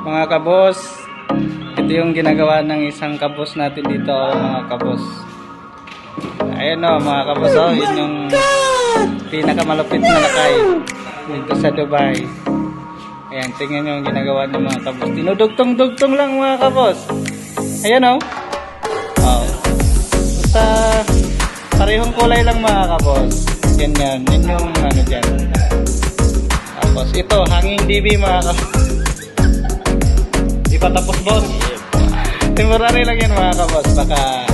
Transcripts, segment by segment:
Mga kabos, ito yung ginagawa ng isang kabos natin dito, mga kabos. Ayan o, mga kabos, yun yung pinakamalupit na lakay dito sa Dubai. Ayan, tingnan nyo yung ginagawa ng mga kabos. Tinudugtong-dugtong lang, mga kabos. Ayan o. Basta parehong kulay lang, mga kabos. Yan yan, yun yung ano dyan. Tapos ito, hanging DB, mga kabos. Di pa tapos, boss. Temporary lang yan, mga kabos. Baka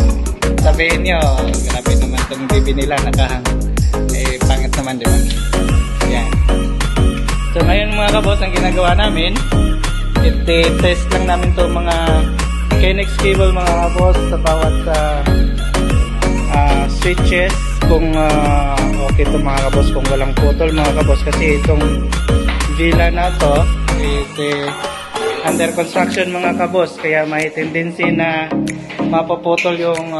sabihin nyo, grabe naman itong DB nila, nakahang. Eh, pangit naman, di ba? Yan. So ngayon, mga kabos, ang ginagawa namin, i-test lang namin to mga KNX cable, mga kabos, sa bawat switches, kung okay to, mga kabos, kung walang putol, mga kabos, kasi itong villa na to is under construction, mga kabos, kaya may tendency na mapaputol yung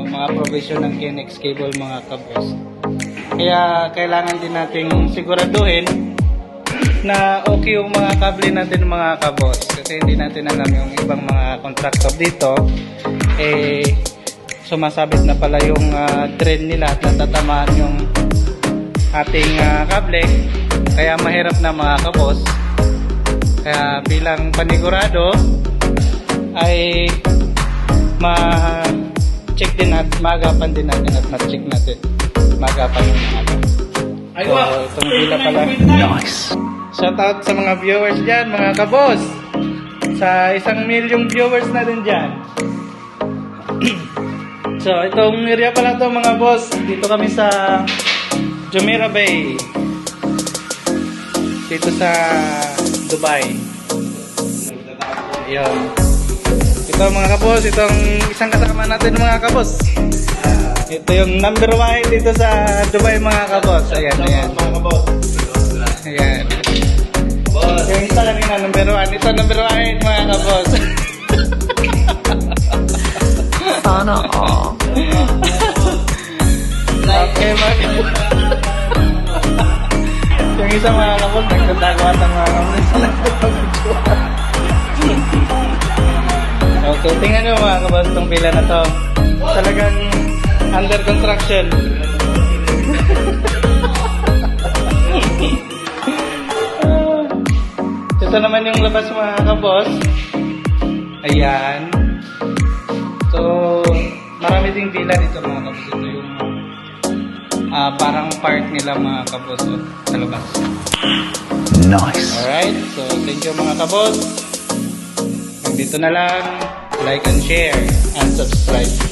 mga provision ng KNX cable, mga kabos. Kaya kailangan din nating siguraduhin na okay yung mga kable natin, mga kabos, kasi hindi natin alam yung ibang mga contractor dito sumasabit na pala yung drain nila at natatamaan yung ating kable, kaya mahirap na, mga kabos. Kaya bilang panigurado ay ma-check din at maagapan din natin at ma-check natin maagapan yung mga so itong pila pala. Nice. Shout out sa mga viewers dyan, mga kabos, sa 1 milyong viewers na din dyan. So itong area pala to, mga boss, dito kami sa Jumeirah Bay, dito sa Dubai. Yun. Ito, mga kabos, itong isang kasama natin, mga kabos. Ito yung number 1 dito sa Dubai, mga kabos. Ayan, ayan. Mga kabos. Ayan. Yung isa kanina, number 1. Ito, number 1, mga kabos. Sana all. Okay, mga kabos. Yung isa, mga kabos, nagtataguan ng mga kabos. Okay, tingnan nyo, mga kabos, itong pila na to. Talagang under construction. Ito naman yung labas, mga kabos. Ayan. So, marami ding villa dito, mga kabos. Ito yung parang park nila, mga kabos, sa labas. Nice. Alright, so thank you, mga kabos. Dito na lang, like and share and subscribe.